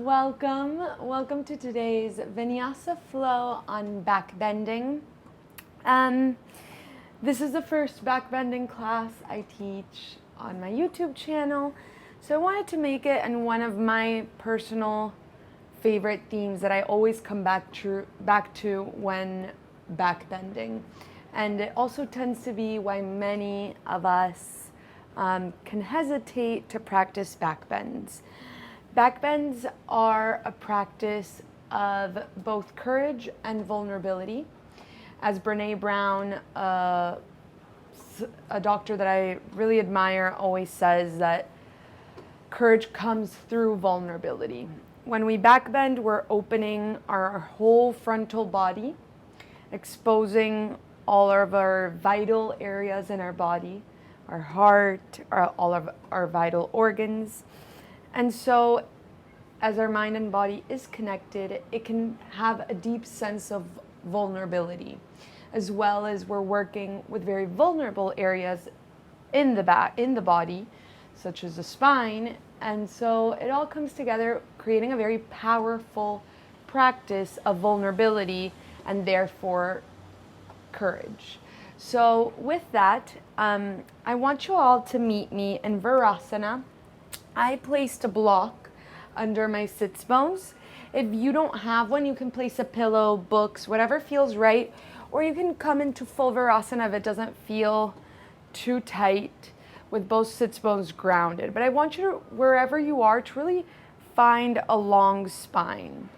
Welcome to today's Vinyasa flow on backbending. This is the first backbending class I teach on my YouTube channel, so I wanted to make it and one of my personal favorite themes that I always come back to when backbending, and it also tends to be why many of us can hesitate to practice backbends. Backbends are a practice of both courage and vulnerability. As Brene Brown, a doctor that I really admire, always says that courage comes through vulnerability. When we backbend, we're opening our whole frontal body, exposing all of our vital areas in our body, our heart, all of our vital organs. And so, as our mind and body is connected, it can have a deep sense of vulnerability, as well as we're working with very vulnerable areas in the body, such as the spine. And so it all comes together, creating a very powerful practice of vulnerability and therefore courage. So with that, I want you all to meet me in Virasana. I placed a block under my sits bones. If you don't have one, you can place a pillow, books, whatever feels right, or you can come into full Virasana if it doesn't feel too tight, with both sits bones grounded. But I want you to, wherever you are, to really find a long spine.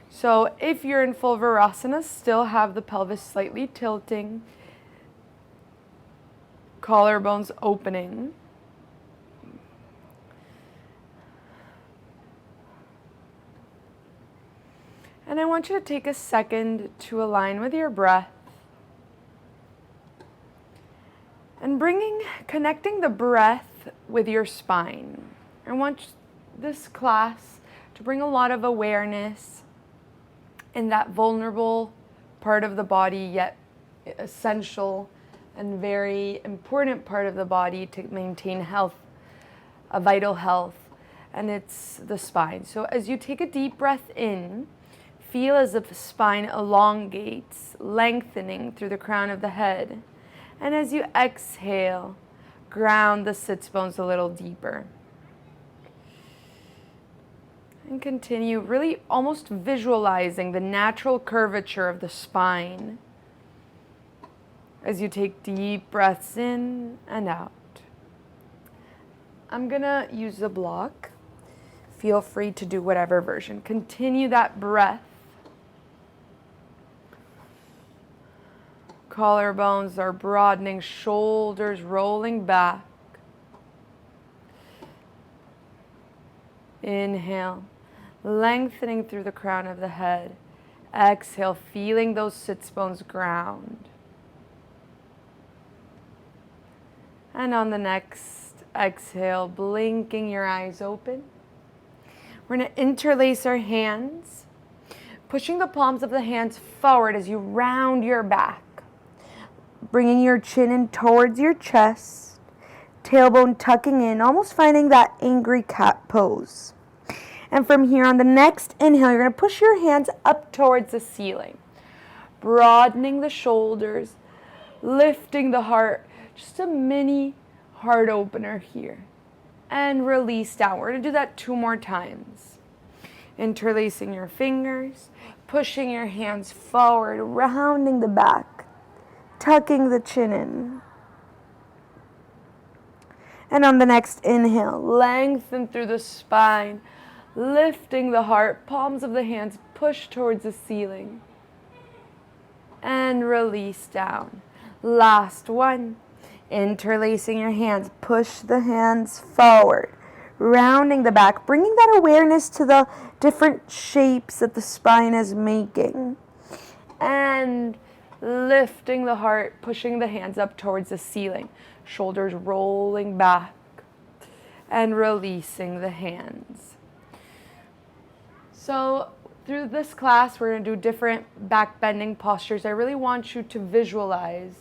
So if you're in full Virasana, still have the pelvis slightly tilting, collarbones opening. And I want you to take a second to align with your breath. And connecting the breath with your spine. I want this class to bring a lot of awareness in that vulnerable part of the body, yet essential and very important part of the body to maintain health, a vital health, and it's the spine. So as you take a deep breath in, feel as if the spine elongates, lengthening through the crown of the head. And as you exhale, ground the sits bones a little deeper. And continue really almost visualizing the natural curvature of the spine as you take deep breaths in and out. I'm gonna use the block. Feel free to do whatever version. Continue that breath. Collarbones are broadening, shoulders rolling back. Inhale, lengthening through the crown of the head. Exhale, feeling those sits bones ground. And on the next exhale, blinking your eyes open. We're going to interlace our hands, pushing the palms of the hands forward as you round your back. Bringing your chin in towards your chest, tailbone tucking in, almost finding that angry cat pose. And from here on the next inhale, you're going to push your hands up towards the ceiling, broadening the shoulders, lifting the heart, just a mini heart opener here. And release down. We're going to do that 2 more times. Interlacing your fingers, pushing your hands forward, rounding the back. Tucking the chin in. And on the next inhale, lengthen through the spine, lifting the heart, palms of the hands push towards the ceiling. And release down. Last one. Interlacing your hands, push the hands forward, rounding the back, bringing that awareness to the different shapes that the spine is making. And lifting the heart, pushing the hands up towards the ceiling, shoulders rolling back, and releasing the hands. So through this class, we're going to do different backbending postures. I really want you to visualize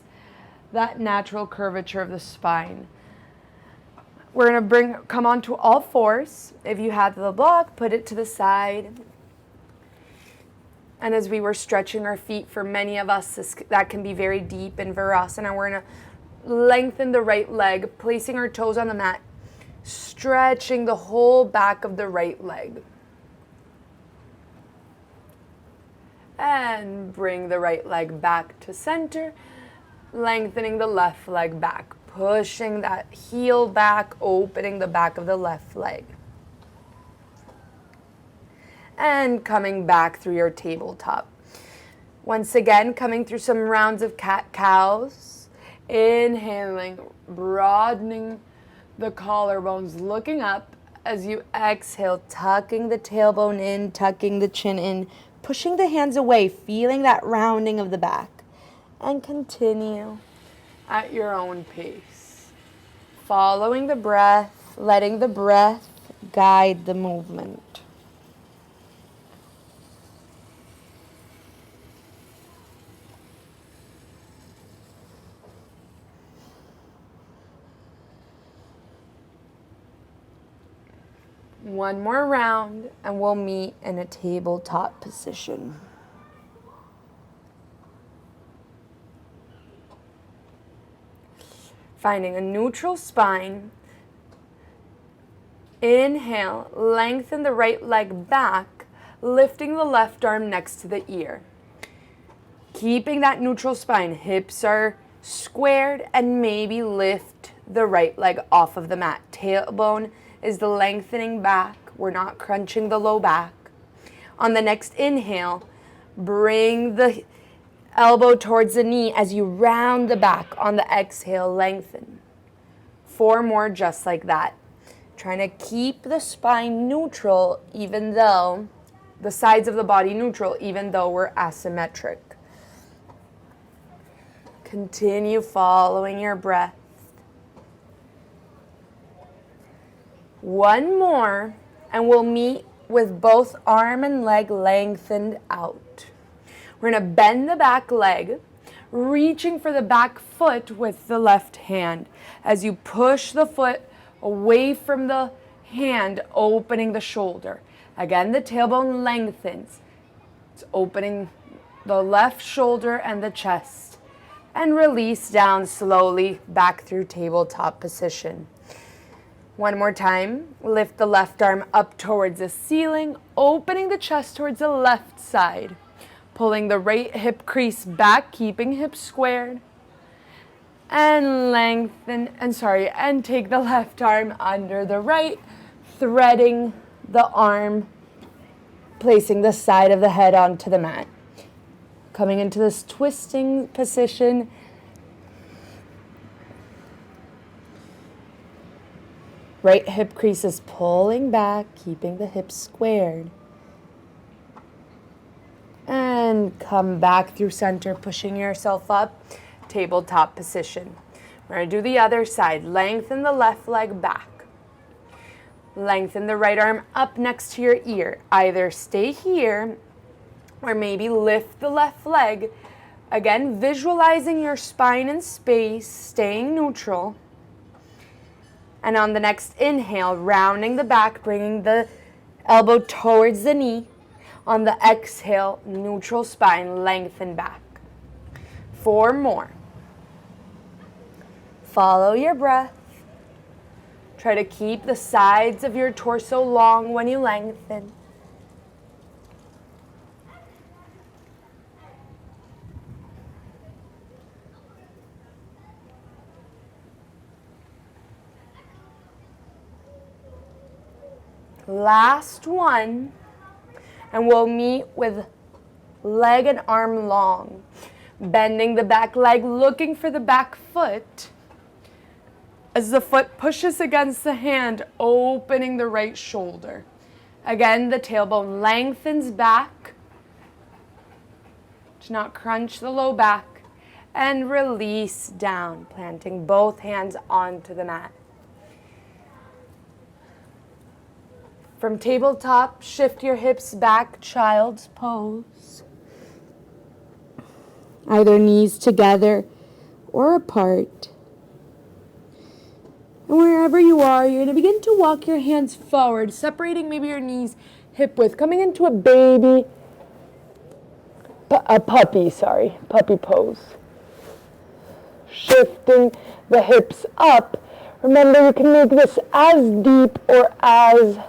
that natural curvature of the spine. We're going to come onto all fours. If you have the block, put it to the side. And as we were stretching our feet, for many of us, that can be very deep in Virasana. We're going to lengthen the right leg, placing our toes on the mat, stretching the whole back of the right leg. And bring the right leg back to center, lengthening the left leg back, pushing that heel back, opening the back of the left leg. And coming back through your tabletop. Once again, coming through some rounds of cat-cows. Inhaling, broadening the collarbones, looking up as you exhale, tucking the tailbone in, tucking the chin in, pushing the hands away, feeling that rounding of the back. And continue at your own pace. Following the breath, letting the breath guide the movement. One more round and we'll meet in a tabletop position. Finding a neutral spine. Inhale, lengthen the right leg back, lifting the left arm next to the ear. Keeping that neutral spine, hips are squared, and maybe lift the right leg off of the mat. Tailbone is the lengthening back. We're not crunching the low back. On the next inhale, bring the elbow towards the knee as you round the back. On the exhale, lengthen. 4 more just like that. Trying to keep the spine neutral, even though the sides of the body neutral, even though we're asymmetric. Continue following your breath. One more, and we'll meet with both arm and leg lengthened out. We're going to bend the back leg, reaching for the back foot with the left hand. As you push the foot away from the hand, opening the shoulder. Again, the tailbone lengthens. It's opening the left shoulder and the chest. And release down slowly back through tabletop position. One more time, lift the left arm up towards the ceiling, opening the chest towards the left side. Pulling the right hip crease back, keeping hips squared. And lengthen, and take the left arm under the right, threading the arm, placing the side of the head onto the mat. Coming into this twisting position. Right hip crease is pulling back, keeping the hips squared. And come back through center, pushing yourself up, tabletop position. We're going to do the other side. Lengthen the left leg back. Lengthen the right arm up next to your ear. Either stay here or maybe lift the left leg. Again, visualizing your spine in space, staying neutral. And on the next inhale, rounding the back, bringing the elbow towards the knee. On the exhale, neutral spine, lengthen back. 4 more. Follow your breath. Try to keep the sides of your torso long when you lengthen. Last one, and we'll meet with leg and arm long. Bending the back leg, looking for the back foot. As the foot pushes against the hand, opening the right shoulder. Again, the tailbone lengthens back. Do not crunch the low back. And release down, planting both hands onto the mat. From tabletop, shift your hips back, child's pose. Either knees together or apart. And wherever you are, you're going to begin to walk your hands forward, separating maybe your knees hip width, coming into a puppy pose. Shifting the hips up. Remember, you can make this as deep or as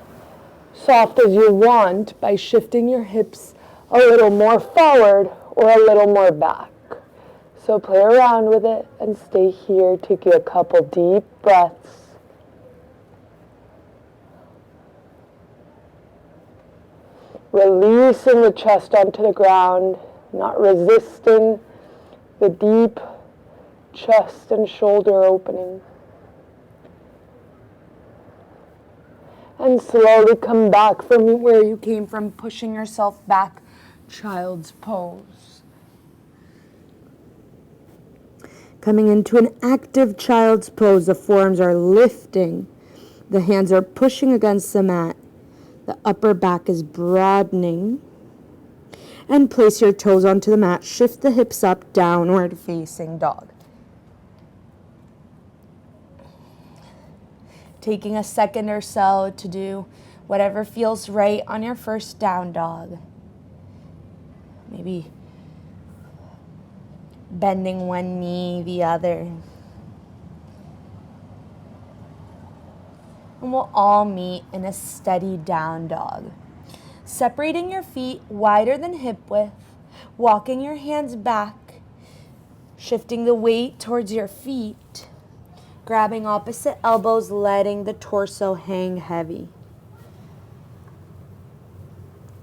soft as you want by shifting your hips a little more forward or a little more back. So play around with it and stay here. Take a couple deep breaths. Releasing the chest onto the ground, not resisting the deep chest and shoulder opening. And slowly come back from where you came from, pushing yourself back, child's pose. Coming into an active child's pose, the forearms are lifting, the hands are pushing against the mat, the upper back is broadening, and place your toes onto the mat, shift the hips up, downward facing dog. Taking a second or so to do whatever feels right on your first down dog. Maybe bending one knee, the other. And we'll all meet in a steady down dog. Separating your feet wider than hip width, walking your hands back, shifting the weight towards your feet, grabbing opposite elbows, letting the torso hang heavy.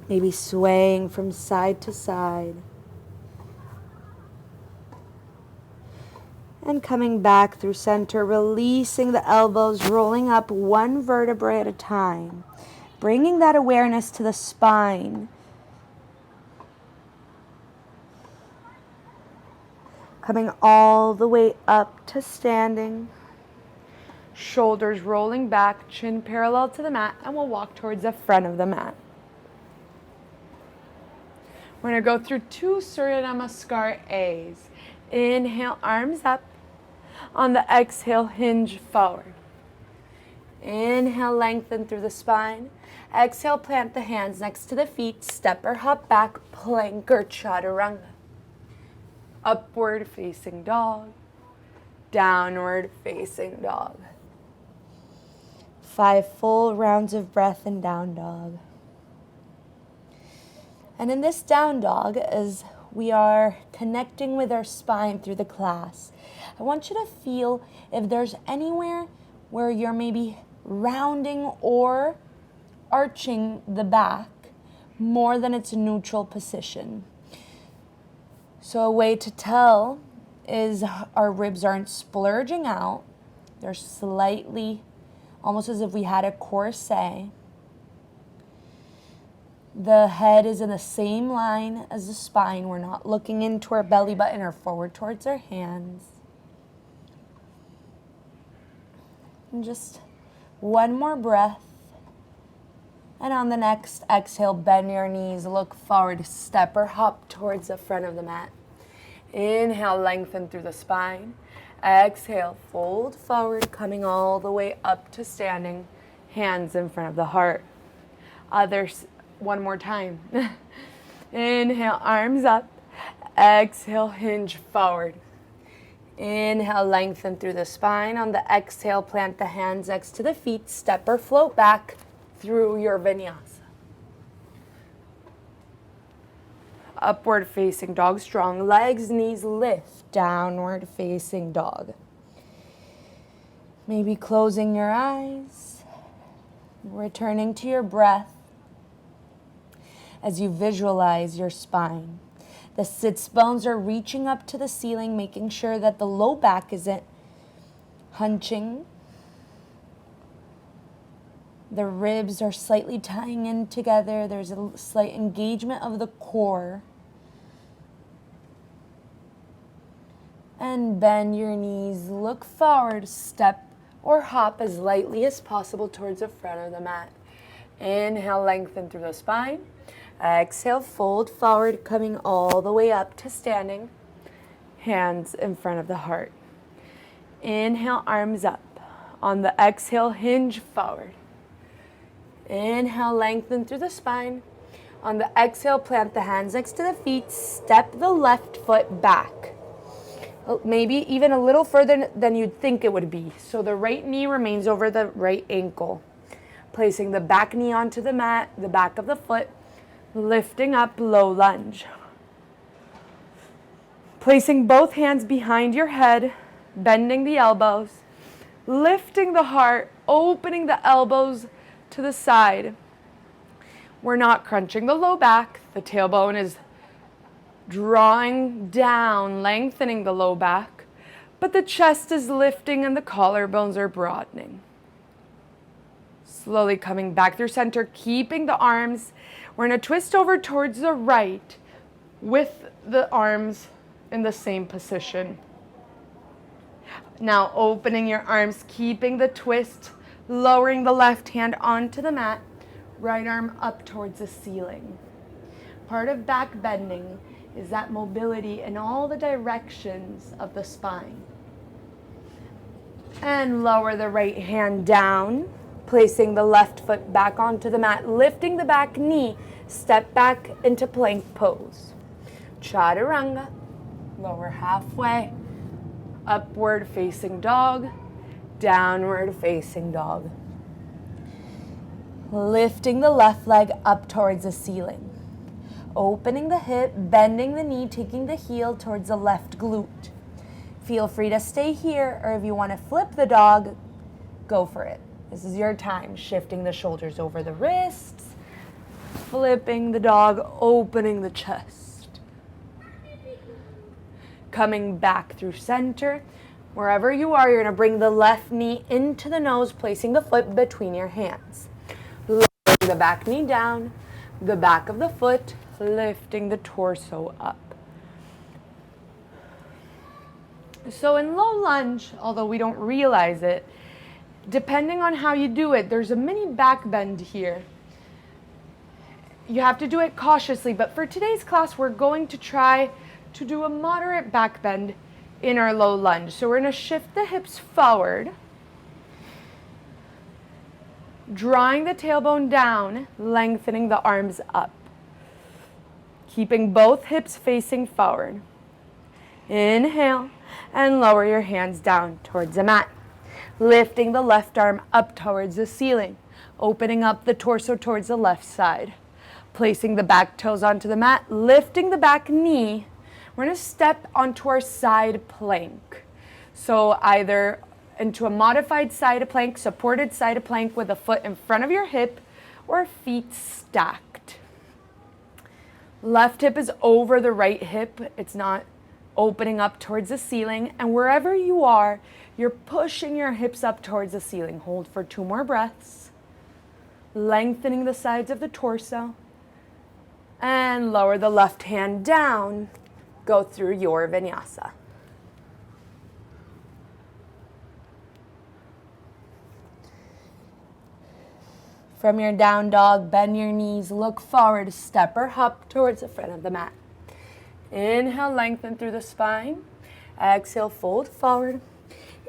Maybe swaying from side to side. And coming back through center, releasing the elbows, rolling up one vertebrae at a time. Bringing that awareness to the spine. Coming all the way up to standing. Shoulders rolling back, chin parallel to the mat, and we'll walk towards the front of the mat. We're going to go through 2 Surya Namaskar A's. Inhale, arms up. On the exhale, hinge forward. Inhale, lengthen through the spine. Exhale, plant the hands next to the feet. Step or hop back, plank or chaturanga. Upward facing dog. Downward facing dog. 5 full rounds of breath in down dog. And in this down dog, as we are connecting with our spine through the class, I want you to feel if there's anywhere where you're maybe rounding or arching the back more than its neutral position. So a way to tell is our ribs aren't splurging out. They're slightly, almost as if we had a corset. The head is in the same line as the spine. We're not looking into our belly button or forward towards our hands. And just one more breath. And on the next exhale, bend your knees, look forward, step or hop towards the front of the mat. Inhale, lengthen through the spine. Exhale, fold forward, coming all the way up to standing, hands in front of the heart. Others, one more time. Inhale, arms up. Exhale, hinge forward. Inhale, lengthen through the spine. On the exhale, plant the hands next to the feet. Step or float back through your vinyasa. Upward facing dog, strong legs, knees lift. Downward facing dog. Maybe closing your eyes. Returning to your breath as you visualize your spine. The sits bones are reaching up to the ceiling, making sure that the low back isn't hunching. The ribs are slightly tying in together. There's a slight engagement of the core. And bend your knees, look forward, step or hop as lightly as possible towards the front of the mat. Inhale, lengthen through the spine. Exhale, fold forward, coming all the way up to standing. Hands in front of the heart. Inhale, arms up. On the exhale, hinge forward. Inhale, lengthen through the spine. On the exhale, plant the hands next to the feet. Step the left foot back. Maybe even a little further than you'd think it would be. So the right knee remains over the right ankle. Placing the back knee onto the mat, the back of the foot, lifting up, low lunge. Placing both hands behind your head, bending the elbows, lifting the heart, opening the elbows to the side. We're not crunching the low back. The tailbone is drawing down, lengthening the low back, but the chest is lifting and the collarbones are broadening. Slowly coming back through center, keeping the arms. We're going to twist over towards the right with the arms in the same position. Now opening your arms, keeping the twist, lowering the left hand onto the mat, right arm up towards the ceiling. Part of back bending is that mobility in all the directions of the spine. And lower the right hand down, placing the left foot back onto the mat, lifting the back knee, step back into plank pose. Chaturanga, lower halfway, upward facing dog, downward facing dog. Lifting the left leg up towards the ceiling. Opening the hip, bending the knee, taking the heel towards the left glute. Feel free to stay here, or if you want to flip the dog, go for it. This is your time. Shifting the shoulders over the wrists, flipping the dog, opening the chest. Coming back through center. Wherever you are, you're going to bring the left knee into the nose, placing the foot between your hands. Lowering the back knee down, the back of the foot, lifting the torso up. So in low lunge, although we don't realize it, depending on how you do it, there's a mini back bend here. You have to do it cautiously, but for today's class, we're going to try to do a moderate back bend in our low lunge. So we're going to shift the hips forward, drawing the tailbone down, lengthening the arms up. Keeping both hips facing forward. Inhale and lower your hands down towards the mat. Lifting the left arm up towards the ceiling. Opening up the torso towards the left side. Placing the back toes onto the mat. Lifting the back knee. We're going to step onto our side plank. So either into a modified side plank, supported side plank with a foot in front of your hip, or feet stacked. Left hip is over the right hip. It's not opening up towards the ceiling. And wherever you are, you're pushing your hips up towards the ceiling. Hold for 2 more breaths. Lengthening the sides of the torso. And lower the left hand down. Go through your vinyasa. From your down dog, bend your knees, look forward, step or hop towards the front of the mat. Inhale, lengthen through the spine. Exhale, fold forward.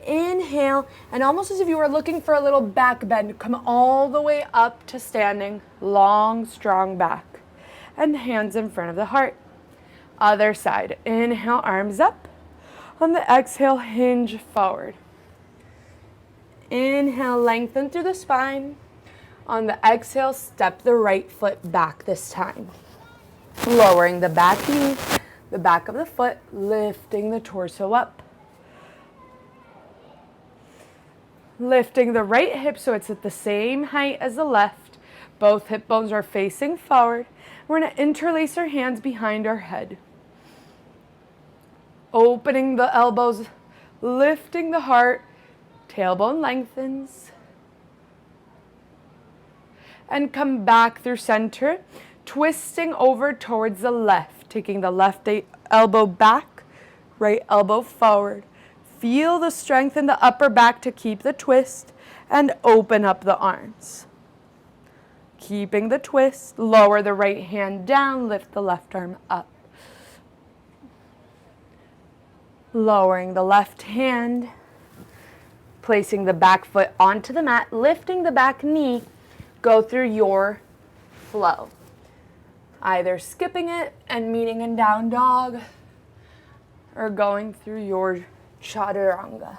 Inhale, and almost as if you were looking for a little back bend, come all the way up to standing, long, strong back. And hands in front of the heart. Other side. Inhale, arms up. On the exhale, hinge forward. Inhale, lengthen through the spine. On the exhale, step the right foot back this time. Lowering the back knee, the back of the foot, lifting the torso up. Lifting the right hip so it's at the same height as the left. Both hip bones are facing forward. We're going to interlace our hands behind our head. Opening the elbows, lifting the heart, tailbone lengthens. And come back through center, twisting over towards the left, taking the left elbow back, right elbow forward. Feel the strength in the upper back to keep the twist and open up the arms. Keeping the twist, lower the right hand down, lift the left arm up. Lowering the left hand, placing the back foot onto the mat, lifting the back knee, go through your flow. Either skipping it and meeting in down dog or going through your chaturanga.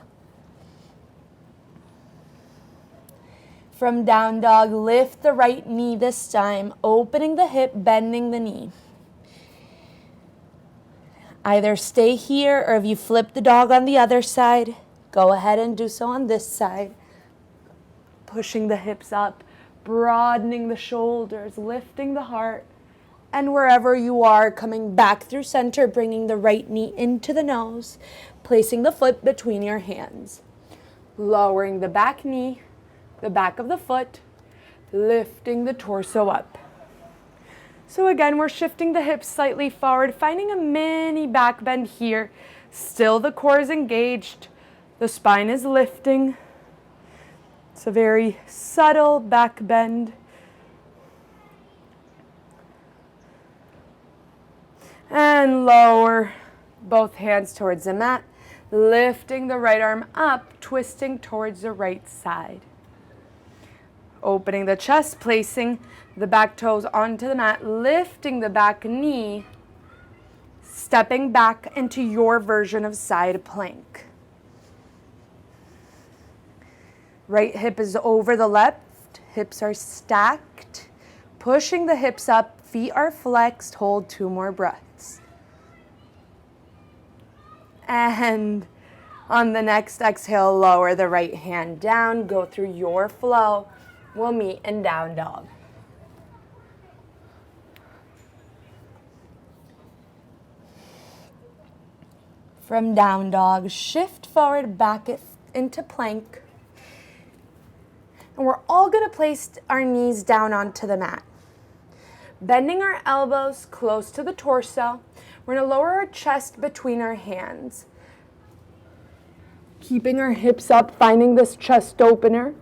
From down dog, lift the right knee this time, opening the hip, bending the knee. Either stay here, or if you flip the dog on the other side, go ahead and do so on this side. Pushing the hips up, broadening the shoulders, lifting the heart. And wherever you are, coming back through center, bringing the right knee into the nose, placing the foot between your hands. Lowering the back knee, the back of the foot, lifting the torso up. So again, we're shifting the hips slightly forward, finding a mini back bend here. Still the core is engaged, the spine is lifting. It's a very subtle back bend. And lower both hands towards the mat, lifting the right arm up, twisting towards the right side. Opening the chest, placing the back toes onto the mat, lifting the back knee, stepping back into your version of side plank. Right hip is over the left, hips are stacked, pushing the hips up, feet are flexed, hold 2 more breaths. And on the next exhale, lower the right hand down, go through your flow. We'll meet in down dog. From down dog, shift forward, back into plank. And we're all going to place our knees down onto the mat. Bending our elbows close to the torso. We're going to lower our chest between our hands. Keeping our hips up, finding this chest opener.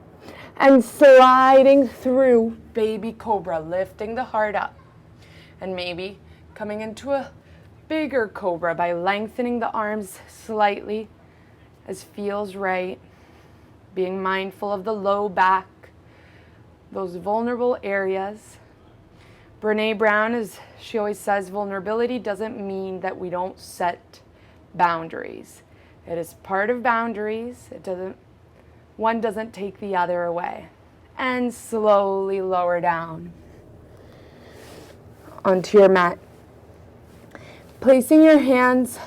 And sliding through baby cobra, lifting the heart up. And maybe coming into a bigger cobra by lengthening the arms slightly as feels right. Being mindful of the low back, those vulnerable areas. Brene Brown, she always says, vulnerability doesn't mean that we don't set boundaries. It is part of boundaries. One doesn't take the other away. And slowly lower down onto your mat. Placing your hands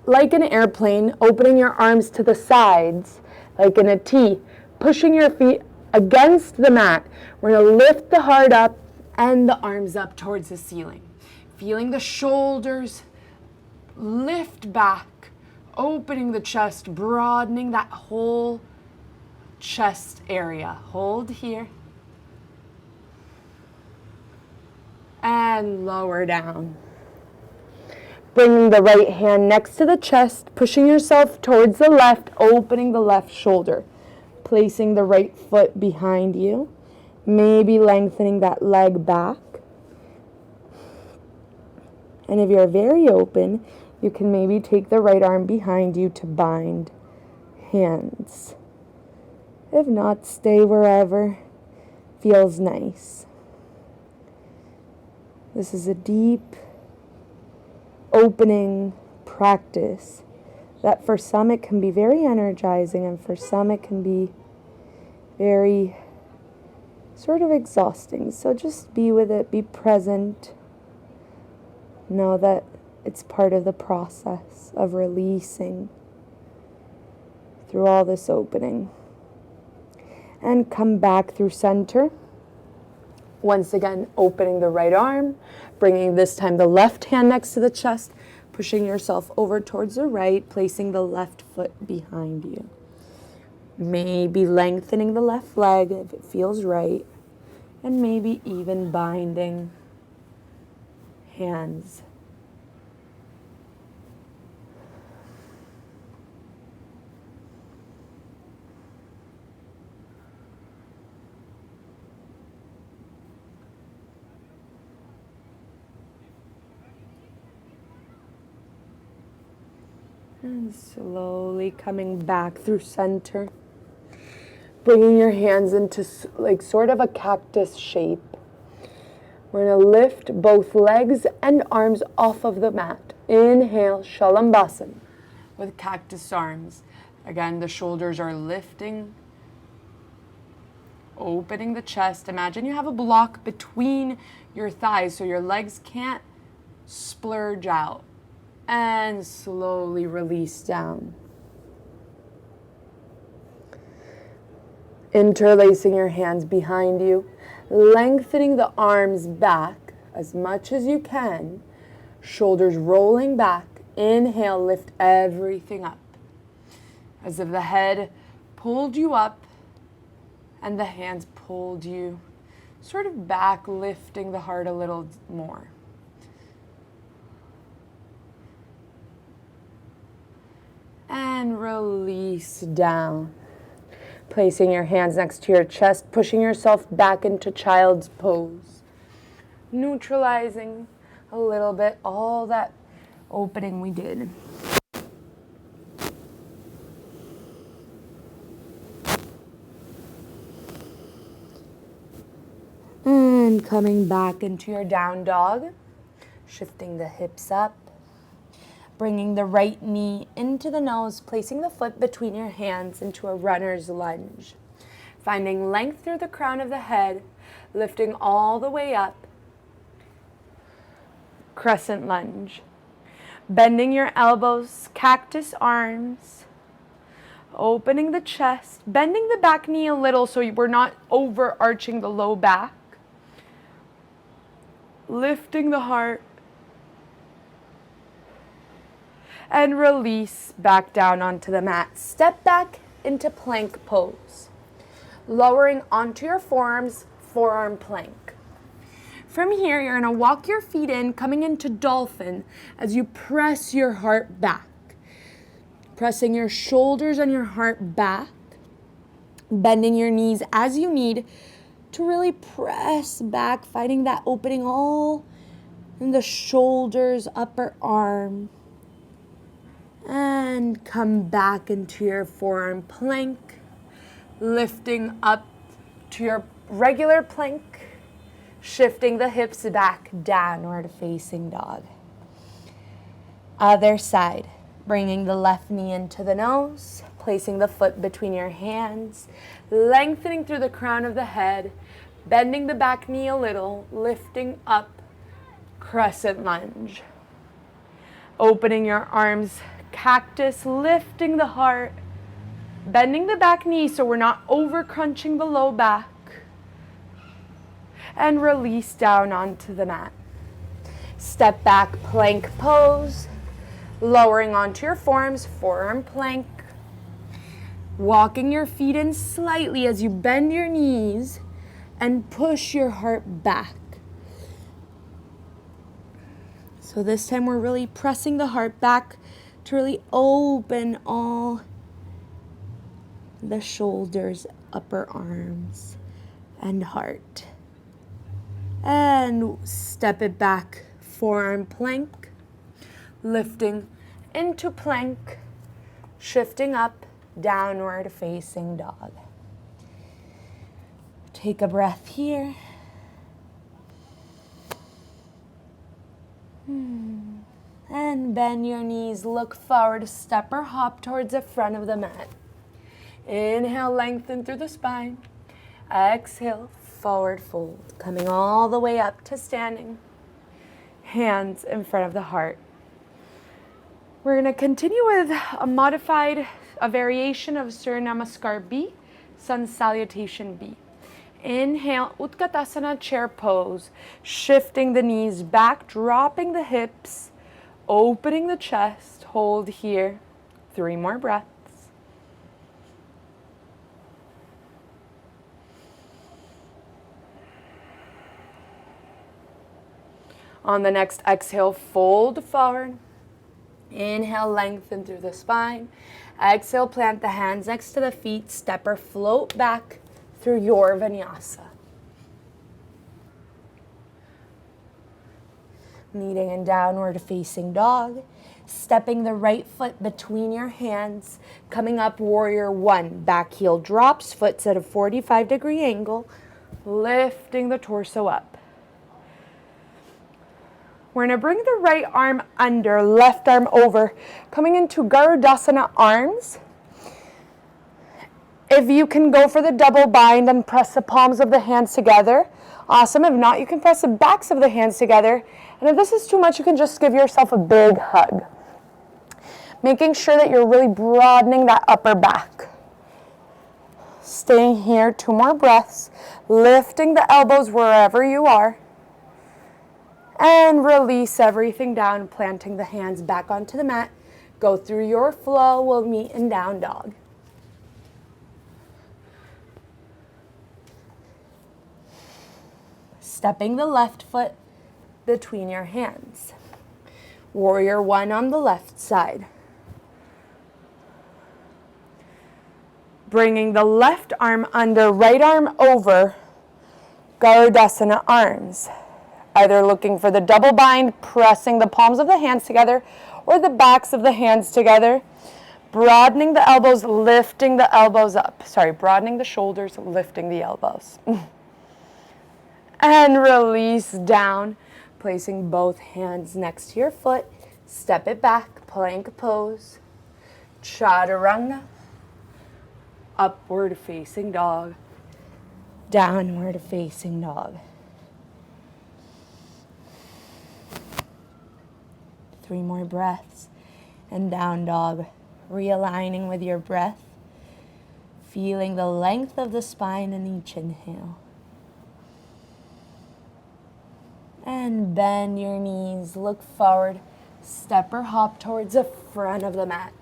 like an airplane, opening your arms to the sides like in a T, pushing your feet against the mat. We're going to lift the heart up and the arms up towards the ceiling. Feeling the shoulders lift back. Opening the chest, broadening that whole chest area. Hold here. And lower down. Bringing the right hand next to the chest, pushing yourself towards the left, opening the left shoulder. Placing the right foot behind you. Maybe lengthening that leg back. And if you're very open, you can maybe take the right arm behind you to bind hands. If not, stay wherever feels nice. This is a deep opening practice that for some it can be very energizing and for some it can be very sort of exhausting. So just be with it, be present. Know that it's part of the process of releasing through all this opening. And come back through center. Once again, opening the right arm, bringing this time the left hand next to the chest, pushing yourself over towards the right, placing the left foot behind you. Maybe lengthening the left leg if it feels right, and maybe even binding hands. And slowly coming back through center. Bringing your hands into like sort of a cactus shape. We're going to lift both legs and arms off of the mat. Inhale, Shalambasan, with cactus arms. Again, the shoulders are lifting, opening the chest. Imagine you have a block between your thighs so your legs can't splurge out. And slowly release down. Interlacing your hands behind you, lengthening the arms back as much as you can, shoulders rolling back. Inhale, lift everything up. As if the head pulled you up and the hands pulled you sort of back, lifting the heart a little more. And release down. Placing your hands next to your chest, pushing yourself back into child's pose. Neutralizing a little bit all that opening we did. And coming back into your down dog, shifting the hips up. Bringing the right knee into the nose, placing the foot between your hands into a runner's lunge. Finding length through the crown of the head, lifting all the way up. Crescent lunge. Bending your elbows, cactus arms. Opening the chest, bending the back knee a little so we're not overarching the low back. Lifting the heart. And release back down onto the mat. Step back into plank pose. Lowering onto your forearms, forearm plank. From here, you're gonna walk your feet in, coming into dolphin as you press your heart back. Pressing your shoulders and your heart back. Bending your knees as you need to really press back, finding that opening all in the shoulders, upper arm. And come back into your forearm plank, lifting up to your regular plank, shifting the hips back, downward facing dog. Other side, bringing the left knee into the nose, placing the foot between your hands, lengthening through the crown of the head, bending the back knee a little, lifting up, crescent lunge. Opening your arms, cactus, lifting the heart, bending the back knee so we're not over crunching the low back, and release down onto the mat. Step back, plank pose, lowering onto your forearms, forearm plank, walking your feet in slightly as you bend your knees and push your heart back. So this time we're really pressing the heart back to really open all the shoulders, upper arms, and heart. And step it back, forearm plank, lifting into plank, shifting up, downward facing dog. Take a breath here. And bend your knees, look forward, step or hop towards the front of the mat. Inhale, lengthen through the spine. Exhale, forward fold, coming all the way up to standing. Hands in front of the heart. We're going to continue with a variation of Surya Namaskar B, Sun Salutation B. Inhale, Utkatasana chair pose, shifting the knees back, dropping the hips, opening the chest, hold here. 3 more breaths. On the next exhale, fold forward. Inhale, lengthen through the spine. Exhale, plant the hands next to the feet, step or float back through your vinyasa. Meeting in downward facing dog. Stepping the right foot between your hands, coming up warrior one. Back heel drops, foot's at a 45-degree angle, lifting the torso up. We're going to bring the right arm under, left arm over, coming into Garudasana arms. If you can go for the double bind and press the palms of the hands together, awesome. If not, you can press the backs of the hands together. And if this is too much, you can just give yourself a big hug. Making sure that you're really broadening that upper back. Staying here, 2 more breaths. Lifting the elbows wherever you are. And release everything down, planting the hands back onto the mat. Go through your flow. We'll meet in down dog. Stepping the left foot between your hands. Warrior one on the left side. Bringing the left arm under, right arm over, Garudasana arms. Either looking for the double bind, pressing the palms of the hands together, or the backs of the hands together. Broadening the elbows, lifting the elbows up. Broadening the shoulders, lifting the elbows. And release down, placing both hands next to your foot. Step it back, plank pose. Chaturanga. Upward facing dog. Downward facing dog. 3 more breaths. And down dog. Realigning with your breath. Feeling the length of the spine in each inhale. And bend your knees, look forward, step or hop towards the front of the mat.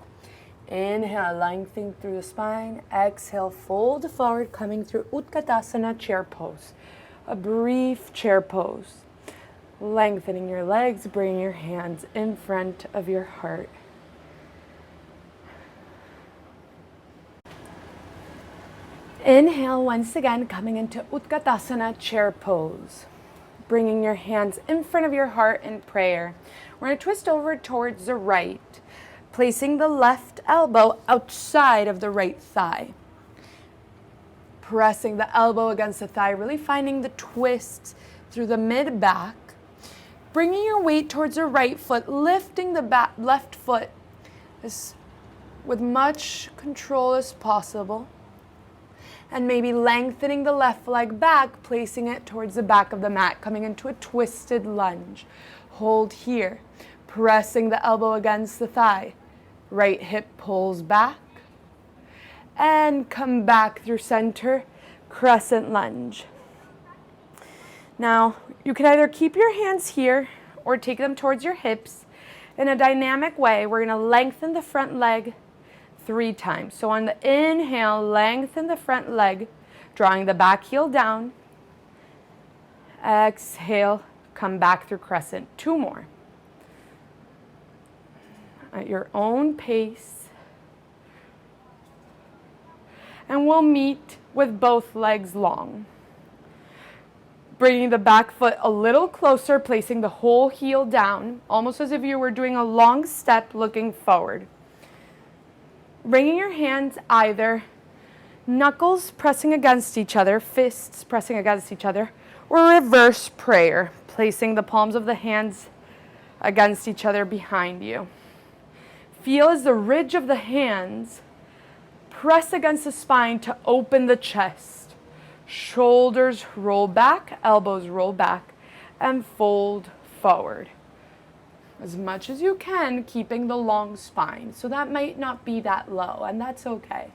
Inhale, lengthening through the spine. Exhale, fold forward, coming through Utkatasana chair pose. A brief chair pose. Lengthening your legs, bring your hands in front of your heart. Inhale, once again, coming into Utkatasana chair pose. Bringing your hands in front of your heart in prayer. We're going to twist over towards the right, placing the left elbow outside of the right thigh. Pressing the elbow against the thigh, really finding the twist through the mid-back. Bringing your weight towards the right foot, lifting the left foot with much control as possible. And maybe lengthening the left leg back, placing it towards the back of the mat, coming into a twisted lunge. Hold here, pressing the elbow against the thigh. Right hip pulls back. And come back through center, crescent lunge. Now, you can either keep your hands here or take them towards your hips. In a dynamic way, we're going to lengthen the front leg 3 times. So on the inhale, lengthen the front leg, drawing the back heel down. Exhale, come back through crescent. 2 more. At your own pace. And we'll meet with both legs long. Bringing the back foot a little closer, placing the whole heel down, almost as if you were doing a long step looking forward. Bringing your hands either knuckles pressing against each other, fists pressing against each other, or reverse prayer, placing the palms of the hands against each other behind you. Feel as the ridge of the hands press against the spine to open the chest. Shoulders roll back, elbows roll back, and fold forward. As much as you can, keeping the long spine. So that might not be that low, and that's okay.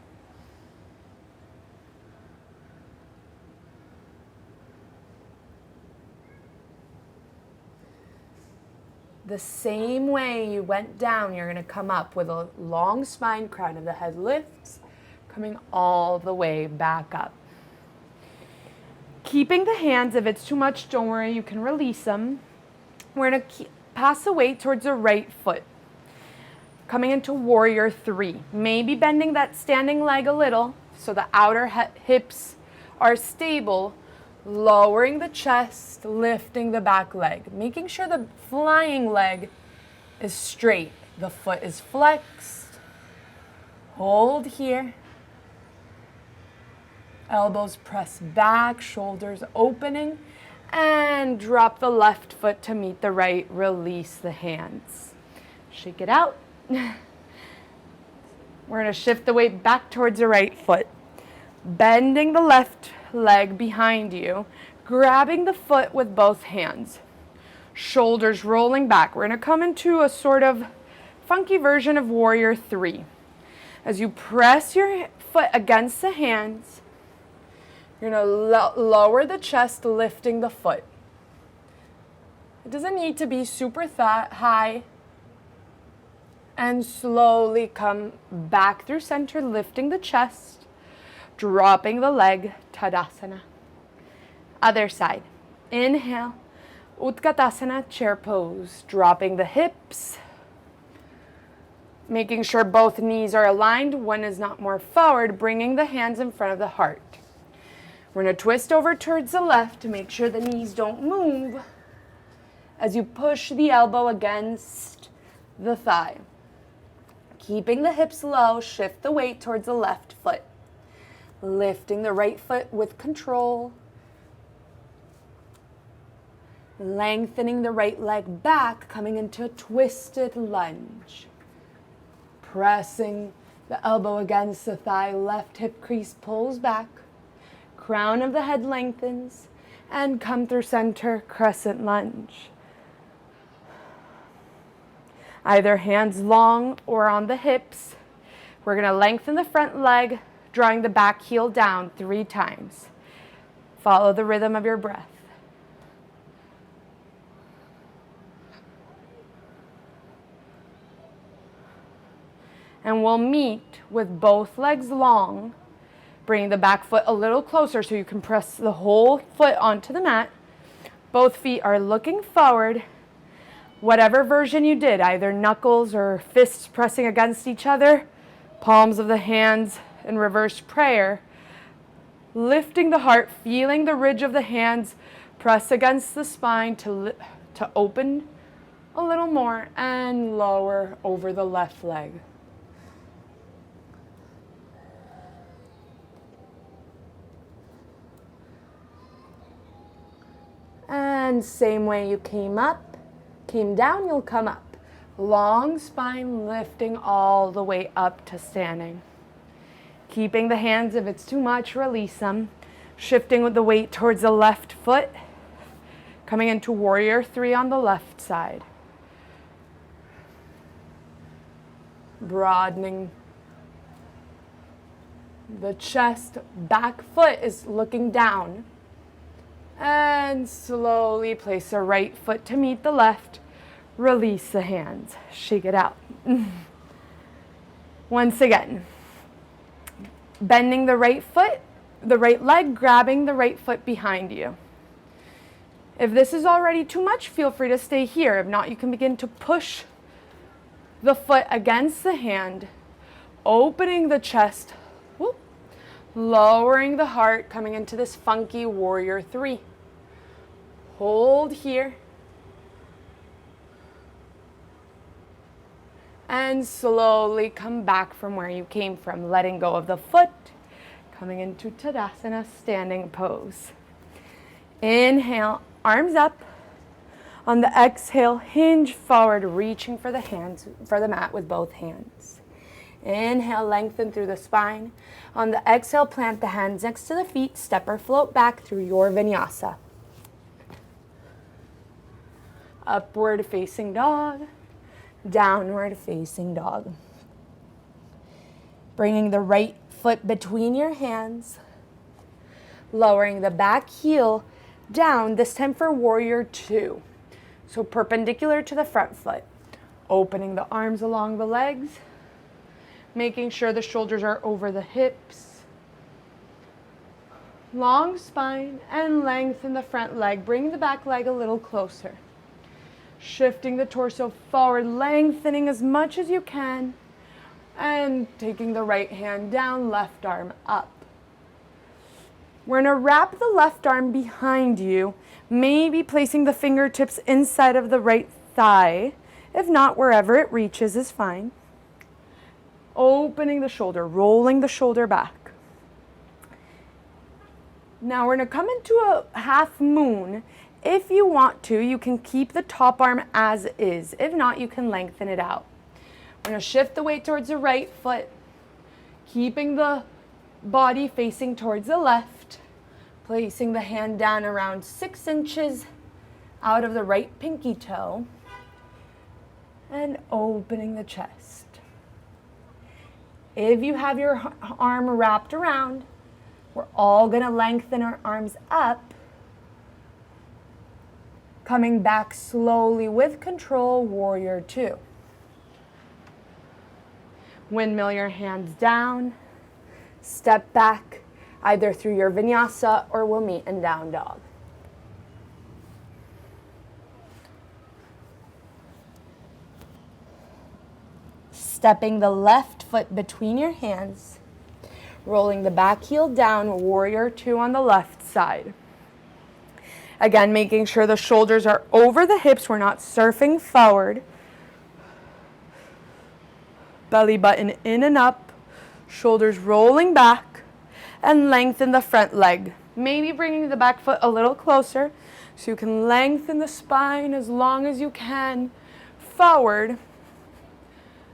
The same way you went down, you're going to come up with a long spine, crown of the head lifts, coming all the way back up. Keeping the hands, if it's too much, don't worry, you can release them. We're going to pass the weight towards the right foot. Coming into warrior 3. Maybe bending that standing leg a little so the outer hips are stable. Lowering the chest, lifting the back leg. Making sure the flying leg is straight. The foot is flexed. Hold here. Elbows press back, shoulders opening, and drop the left foot to meet the right. Release the hands. Shake it out. We're going to shift the weight back towards the right foot. Bending the left leg behind you, grabbing the foot with both hands. Shoulders rolling back. We're going to come into a sort of funky version of Warrior 3. As you press your foot against the hands, you're going to lower the chest, lifting the foot. It doesn't need to be super high. And slowly come back through center, lifting the chest, dropping the leg, Tadasana. Other side. Inhale, Utkatasana, chair pose, dropping the hips, making sure both knees are aligned, one is not more forward, bringing the hands in front of the heart. We're going to twist over towards the left to make sure the knees don't move as you push the elbow against the thigh. Keeping the hips low, shift the weight towards the left foot. Lifting the right foot with control. Lengthening the right leg back, coming into a twisted lunge. Pressing the elbow against the thigh, left hip crease pulls back. Crown of the head lengthens, and come through center, crescent lunge. Either hands long or on the hips. We're going to lengthen the front leg, drawing the back heel down 3 times. Follow the rhythm of your breath. And we'll meet with both legs long, bringing the back foot a little closer so you can press the whole foot onto the mat. Both feet are looking forward. Whatever version you did, either knuckles or fists pressing against each other, palms of the hands in reverse prayer, lifting the heart, feeling the ridge of the hands press against the spine to open a little more and lower over the left leg. And same way you came down, you'll come up. Long spine, lifting all the way up to standing. Keeping the hands, if it's too much, release them. Shifting with the weight towards the left foot. Coming into Warrior 3 on the left side. Broadening the chest, back foot is looking down. And slowly place the right foot to meet the left. Release the hands. Shake it out. Once again, bending the right foot, the right leg, grabbing the right foot behind you. If this is already too much, feel free to stay here. If not, you can begin to push the foot against the hand, opening the chest, lowering the heart, coming into this funky Warrior 3. Hold here. And slowly come back from where you came from, letting go of the foot, coming into Tadasana, standing pose. Inhale, arms up. On the exhale, hinge forward, reaching for the mat with both hands. Inhale, lengthen through the spine. On the exhale, plant the hands next to the feet, step or float back through your vinyasa. Upward facing dog, downward facing dog. Bringing the right foot between your hands, lowering the back heel down, this time for Warrior 2. So perpendicular to the front foot. Opening the arms along the legs, making sure the shoulders are over the hips. Long spine and lengthen the front leg. Bring the back leg a little closer. Shifting the torso forward, lengthening as much as you can. And taking the right hand down, left arm up. We're going to wrap the left arm behind you, maybe placing the fingertips inside of the right thigh. If not, wherever it reaches is fine. Opening the shoulder, rolling the shoulder back. Now we're going to come into a half moon. If you want to, you can keep the top arm as is. If not, you can lengthen it out. We're going to shift the weight towards the right foot, keeping the body facing towards the left, placing the hand down around 6 inches out of the right pinky toe, and opening the chest. If you have your arm wrapped around, we're all going to lengthen our arms up, coming back slowly with control, warrior 2. Windmill your hands down, step back, either through your vinyasa or we'll meet in down dog. Stepping the left foot between your hands, rolling the back heel down, warrior 2 on the left side. Again, making sure the shoulders are over the hips, we're not surfing forward. Belly button in and up, shoulders rolling back, and lengthen the front leg. Maybe bringing the back foot a little closer so you can lengthen the spine as long as you can forward.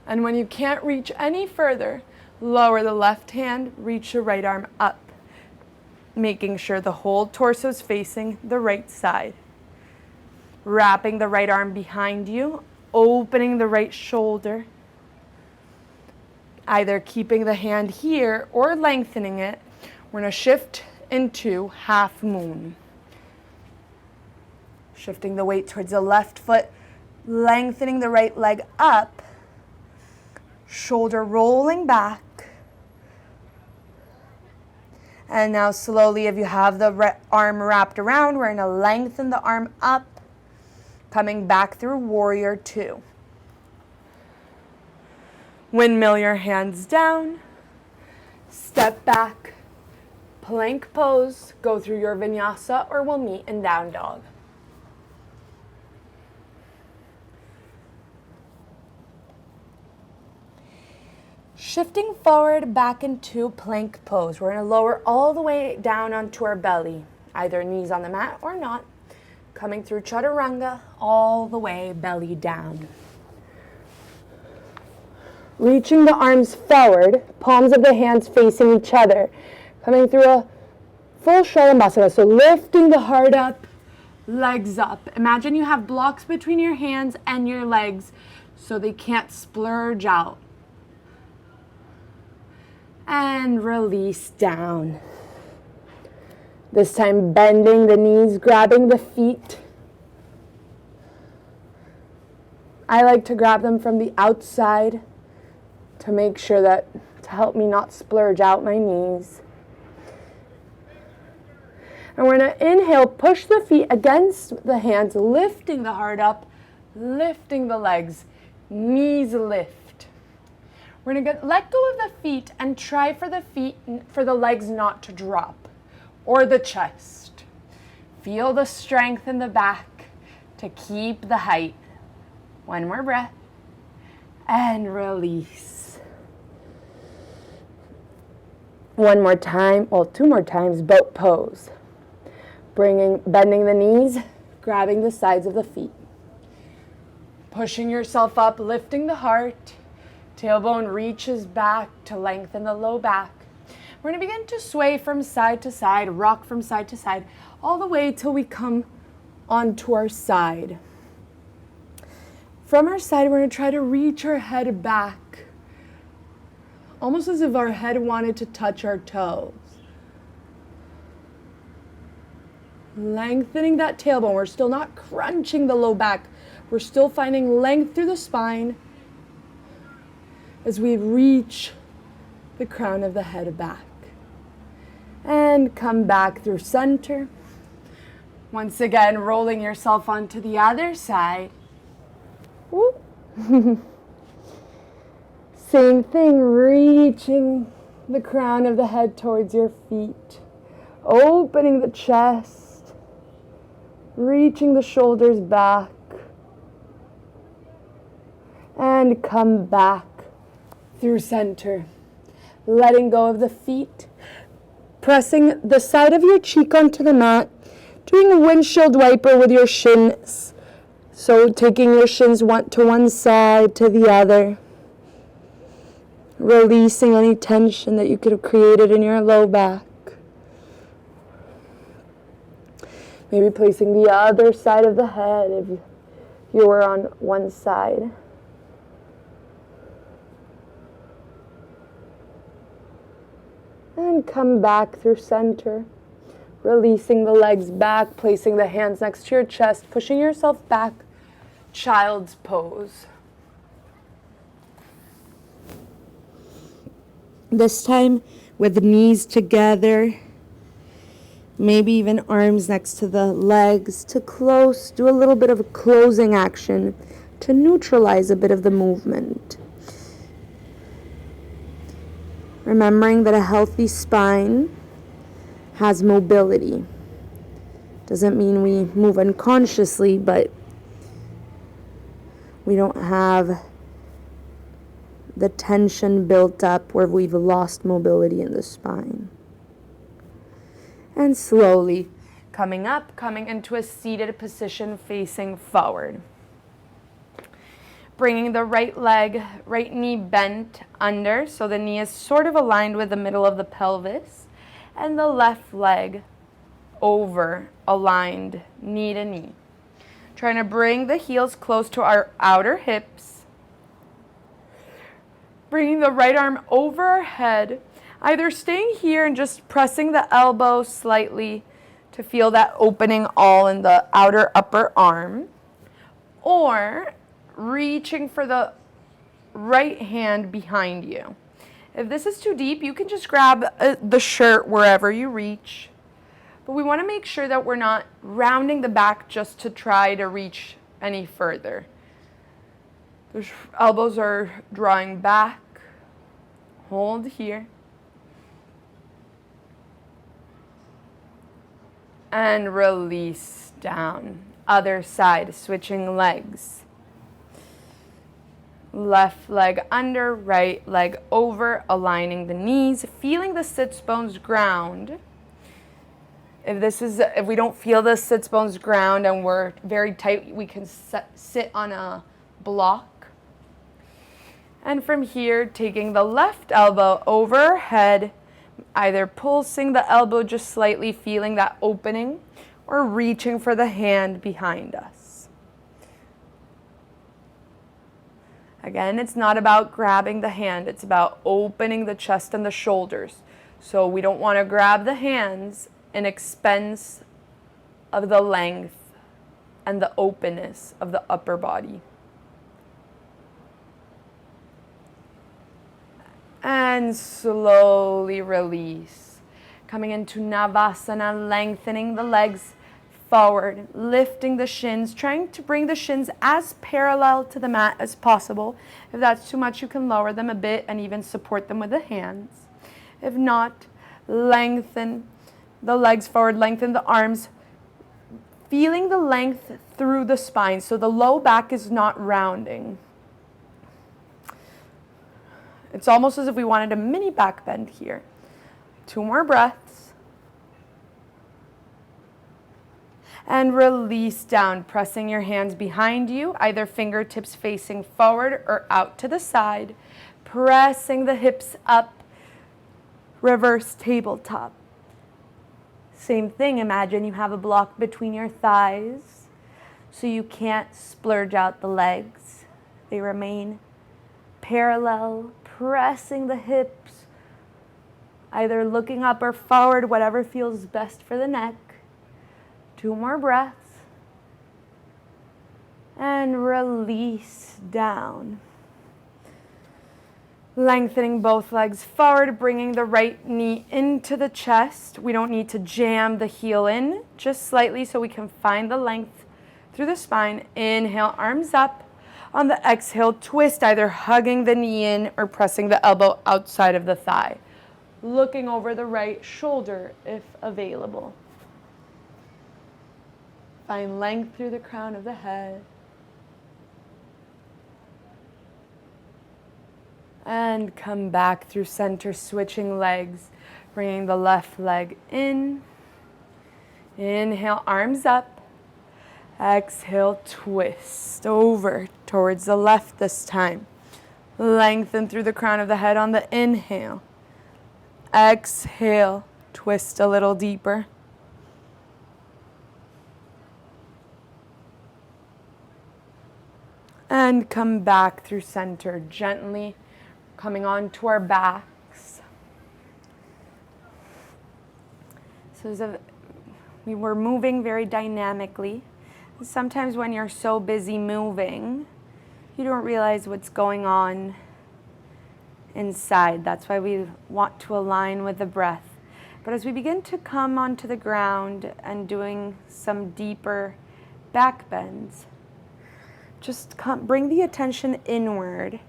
And when you can't reach any further, lower the left hand, reach the right arm up, making sure the whole torso is facing the right side. Wrapping the right arm behind you, opening the right shoulder, either keeping the hand here or lengthening it. We're going to shift into half moon. Shifting the weight towards the left foot, lengthening the right leg up, shoulder rolling back. And now slowly, if you have the arm wrapped around, we're going to lengthen the arm up, coming back through warrior 2. Windmill your hands down, step back, plank pose, go through your vinyasa or we'll meet in down dog. Shifting forward back into plank pose. We're going to lower all the way down onto our belly, either knees on the mat or not. Coming through chaturanga, all the way belly down. Reaching the arms forward, palms of the hands facing each other. Coming through a full Shalabhasana, so lifting the heart up, legs up. Imagine you have blocks between your hands and your legs so they can't splurge out. And release down. This time bending the knees, grabbing the feet. I like to grab them from the outside to make sure that, to help me not splurge out my knees. And we're going to inhale, push the feet against the hands, lifting the heart up, lifting the legs, knees lift. We're going to let go of the feet and try for the legs not to drop, or the chest. Feel the strength in the back to keep the height. One more breath, and release. One more time, or 2 more times, boat pose. Bending the knees, grabbing the sides of the feet. Pushing yourself up, lifting the heart. Tailbone reaches back to lengthen the low back. We're going to begin to sway from side to side, rock from side to side, all the way till we come onto our side. From our side, we're going to try to reach our head back, almost as if our head wanted to touch our toes. Lengthening that tailbone. We're still not crunching the low back. We're still finding length through the spine as we reach the crown of the head back. And come back through center. Once again, rolling yourself onto the other side. Same thing, reaching the crown of the head towards your feet. Opening the chest. Reaching the shoulders back. And come back through center. Letting go of the feet. Pressing the side of your cheek onto the mat. Doing a windshield wiper with your shins. So taking your shins to one side, to the other. Releasing any tension that you could have created in your low back. Maybe placing the other side of the head if you were on one side. And come back through center. Releasing the legs back, placing the hands next to your chest, pushing yourself back. Child's pose. This time with the knees together. Maybe even arms next to the legs to close. Do a little bit of a closing action to neutralize a bit of the movement. Remembering that a healthy spine has mobility. Doesn't mean we move unconsciously, but we don't have the tension built up where we've lost mobility in the spine. And slowly coming up, coming into a seated position facing forward. Bringing the right leg, right knee bent under, so the knee is sort of aligned with the middle of the pelvis, and the left leg over, aligned, knee to knee. Trying to bring the heels close to our outer hips. Bringing the right arm over our head, either staying here and just pressing the elbow slightly to feel that opening all in the outer upper arm, or reaching for the right hand behind you. If this is too deep, you can just grab the shirt wherever you reach. But we want to make sure that we're not rounding the back just to try to reach any further. The elbows are drawing back. Hold here. And release down. Other side, switching legs. Left leg under, right leg over, aligning the knees, feeling the sits bones ground. If we don't feel the sits bones ground and we're very tight, we can sit on a block. And from here, taking the left elbow over head, either pulsing the elbow just slightly, feeling that opening, or reaching for the hand behind us. Again, it's not about grabbing the hand, it's about opening the chest and the shoulders. So we don't want to grab the hands in expense of the length and the openness of the upper body. And slowly release. Coming into Navasana, lengthening the legs forward, lifting the shins, trying to bring the shins as parallel to the mat as possible. If that's too much, you can lower them a bit and even support them with the hands. If not, lengthen the legs forward, lengthen the arms, feeling the length through the spine so the low back is not rounding. It's almost as if we wanted a mini back bend here. 2 more breaths. And release down, pressing your hands behind you, either fingertips facing forward or out to the side. Pressing the hips up, reverse tabletop. Same thing, imagine you have a block between your thighs so you can't splurge out the legs. They remain parallel, pressing the hips, either looking up or forward, whatever feels best for the neck. 2 more breaths. And release down. Lengthening both legs forward, bringing the right knee into the chest. We don't need to jam the heel in, just slightly so we can find the length through the spine. Inhale, arms up. On the exhale, twist, either hugging the knee in or pressing the elbow outside of the thigh. Looking over the right shoulder if available. Find length through the crown of the head. And come back through center, switching legs, bringing the left leg in. Inhale, arms up. Exhale, twist over towards the left this time. Lengthen through the crown of the head on the inhale. Exhale, twist a little deeper. And come back through center, gently coming onto our backs. So we were moving very dynamically. Sometimes when you're so busy moving, you don't realize what's going on inside. That's why we want to align with the breath. But as we begin to come onto the ground and doing some deeper back bends, just bring the attention inward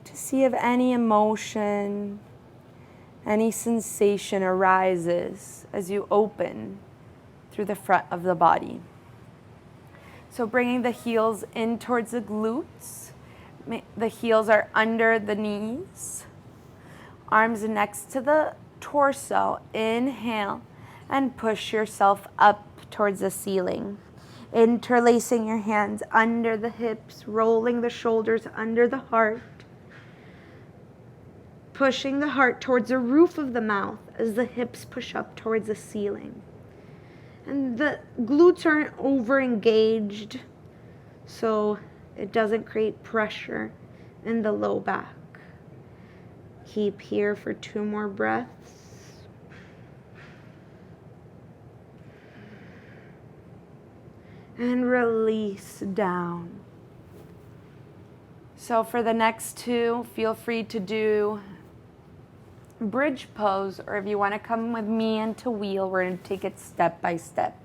to see if any emotion, any sensation arises as you open through the front of the body. So bringing the heels in towards the glutes. The heels are under the knees. Arms next to the torso. Inhale and push yourself up towards the ceiling. Interlacing your hands under the hips, rolling the shoulders under the heart. Pushing the heart towards the roof of the mouth as the hips push up towards the ceiling. And the glutes aren't over-engaged, so it doesn't create pressure in the low back. Keep here for 2 more breaths. And release down. So for the next 2, feel free to do bridge pose, or if you want to come with me into wheel, we're going to take it step by step.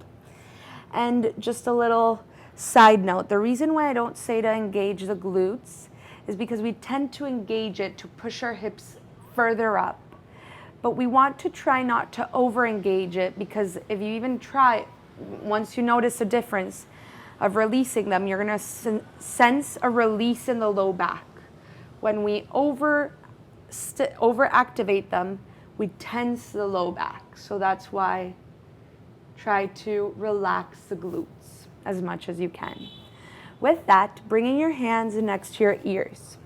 And just a little side note, the reason why I don't say to engage the glutes is because we tend to engage it to push our hips further up. But we want to try not to over engage it, because if you even try, once you notice a difference of releasing them, you're going to sense a release in the low back. When we overactivate them, we tense the low back. So that's why try to relax the glutes as much as you can. With that, bringing your hands next to your ears.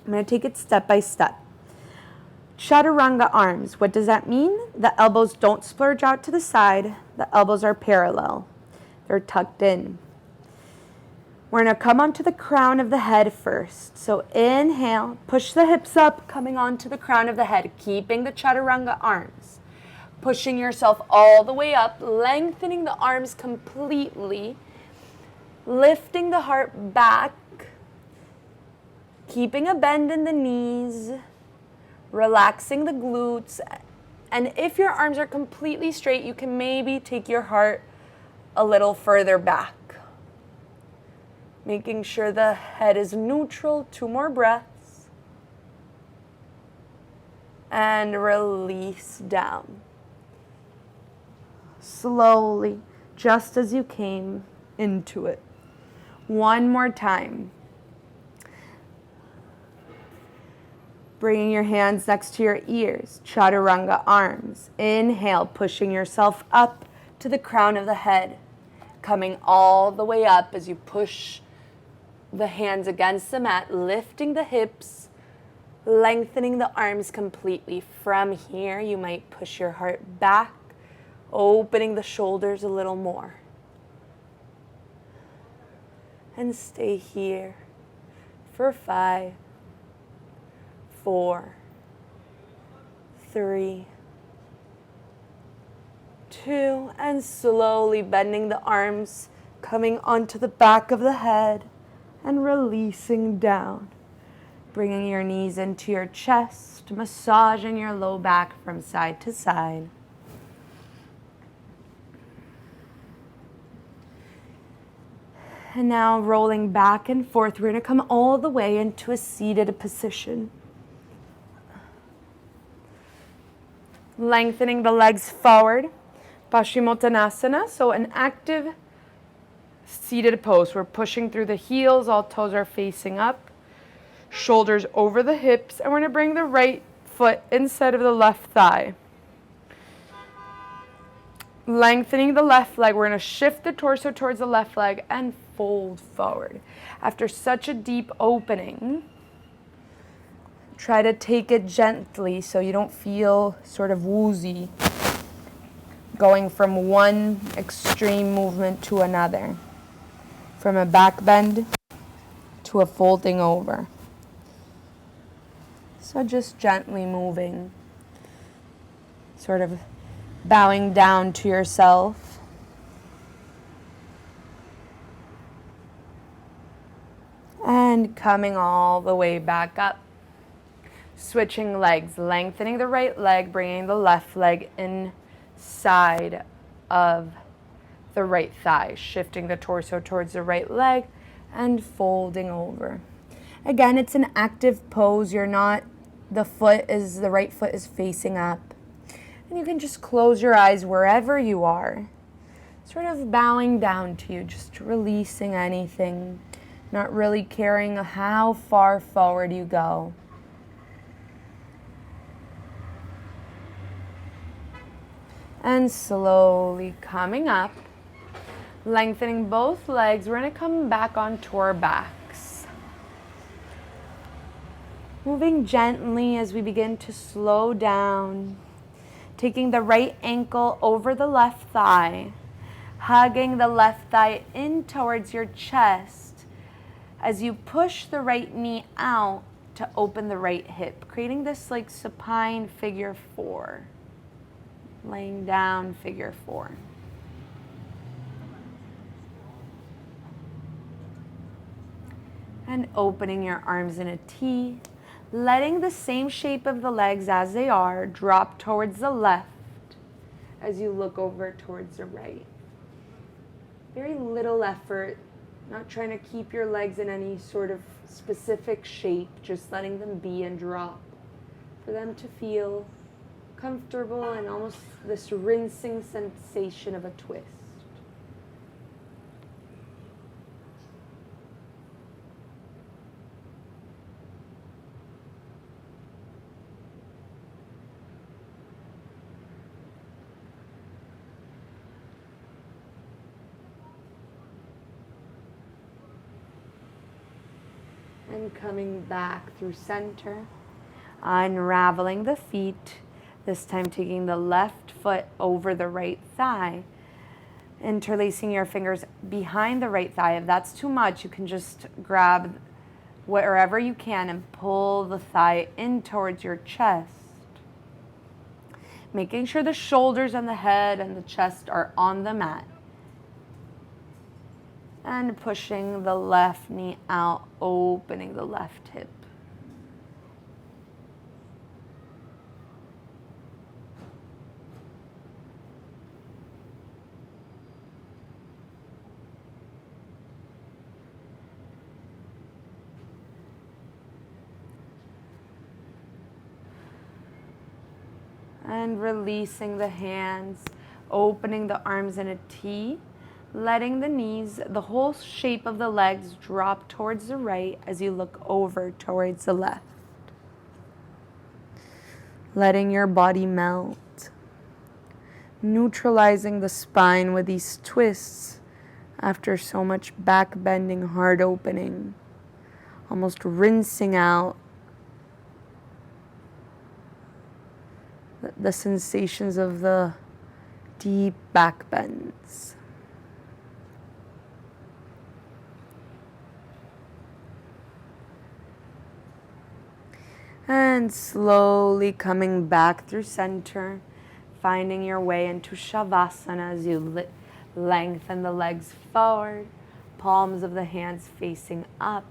I'm going to take it step by step. Chaturanga arms. What does that mean? The elbows don't splurge out to the side. The elbows are parallel. They're tucked in. We're going to come onto the crown of the head first. So inhale, push the hips up, coming onto the crown of the head, keeping the chaturanga arms. Pushing yourself all the way up, lengthening the arms completely, lifting the heart back, keeping a bend in the knees, relaxing the glutes. And if your arms are completely straight, you can maybe take your heart a little further back. Making sure the head is neutral. 2 more breaths. And release down. Slowly, just as you came into it. 1 more time. Bringing your hands next to your ears. Chaturanga arms. Inhale, pushing yourself up to the crown of the head. Coming all the way up as you push the hands against the mat, lifting the hips, lengthening the arms completely. From here, you might push your heart back, opening the shoulders a little more. And stay here for 5, 4, 3, 2, and slowly bending the arms, coming onto the back of the head and releasing down. Bringing your knees into your chest, massaging your low back from side to side. And now rolling back and forth, we're going to come all the way into a seated position. Lengthening the legs forward, Paschimottanasana, so an active seated pose. We're pushing through the heels, all toes are facing up. Shoulders over the hips, and we're going to bring the right foot inside of the left thigh. Lengthening the left leg, we're going to shift the torso towards the left leg and fold forward. After such a deep opening, try to take it gently so you don't feel sort of woozy going from one extreme movement to another, from a back bend to a folding over. So just gently moving, sort of bowing down to yourself. And coming all the way back up. Switching legs, lengthening the right leg, bringing the left leg inside of the right thigh, shifting the torso towards the right leg and folding over. Again, it's an active pose. You're not, the right foot is facing up. And you can just close your eyes wherever you are, sort of bowing down to you, just releasing anything, not really caring how far forward you go. And slowly coming up, lengthening both legs, we're going to come back onto our backs. Moving gently as we begin to slow down, taking the right ankle over the left thigh, hugging the left thigh in towards your chest as you push the right knee out to open the right hip, creating this like supine figure four. Laying down figure four. And opening your arms in a T, letting the same shape of the legs as they are drop towards the left as you look over towards the right. Very little effort, not trying to keep your legs in any sort of specific shape, just letting them be and drop for them to feel comfortable and almost this rinsing sensation of a twist. And coming back through center, unraveling the feet. This time taking the left foot over the right thigh, interlacing your fingers behind the right thigh. If that's too much, you can just grab wherever you can and pull the thigh in towards your chest. Making sure the shoulders and the head and the chest are on the mat. And pushing the left knee out, opening the left hip. And releasing the hands, opening the arms in a T, letting the knees, the whole shape of the legs drop towards the right as you look over towards the left. Letting your body melt, neutralizing the spine with these twists after so much back bending, hard opening, almost rinsing out the sensations of the deep back bends. And slowly coming back through center, finding your way into Shavasana as you lengthen the legs forward, palms of the hands facing up.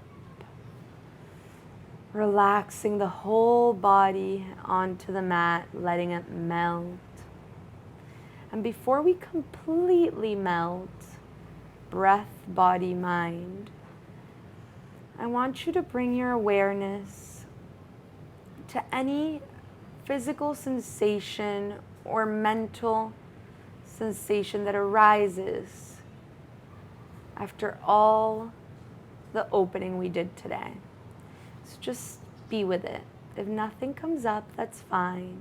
Relaxing the whole body onto the mat, letting it melt. And before we completely melt, breath, body, mind, I want you to bring your awareness to any physical sensation or mental sensation that arises after all the opening we did today. So just be with it. If nothing comes up, that's fine.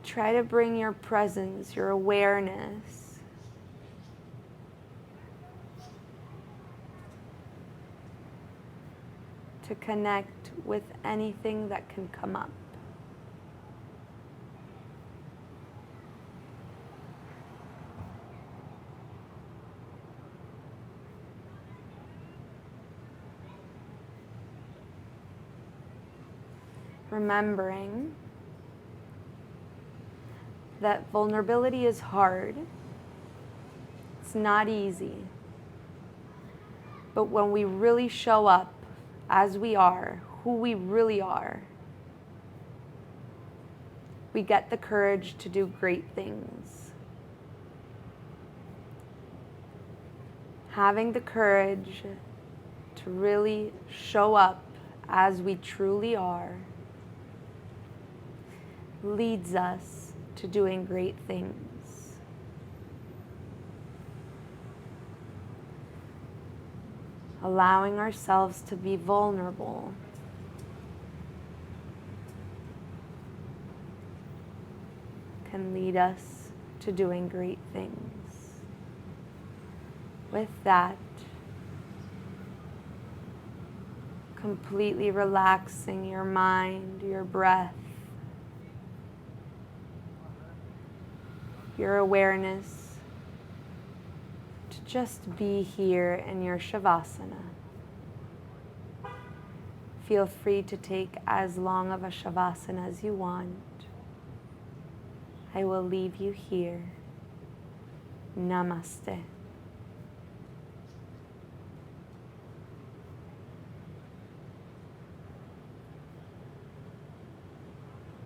Try to bring your presence, your awareness to connect with anything that can come up. Remembering that vulnerability is hard. It's not easy. But when we really show up as we are, who we really are, we get the courage to do great things. Having the courage to really show up as we truly are leads us to doing great things. Allowing ourselves to be vulnerable can lead us to doing great things. With that, completely relaxing your mind, your breath, your awareness to just be here in your Shavasana. Feel free to take as long of a Shavasana as you want. I will leave you here. Namaste.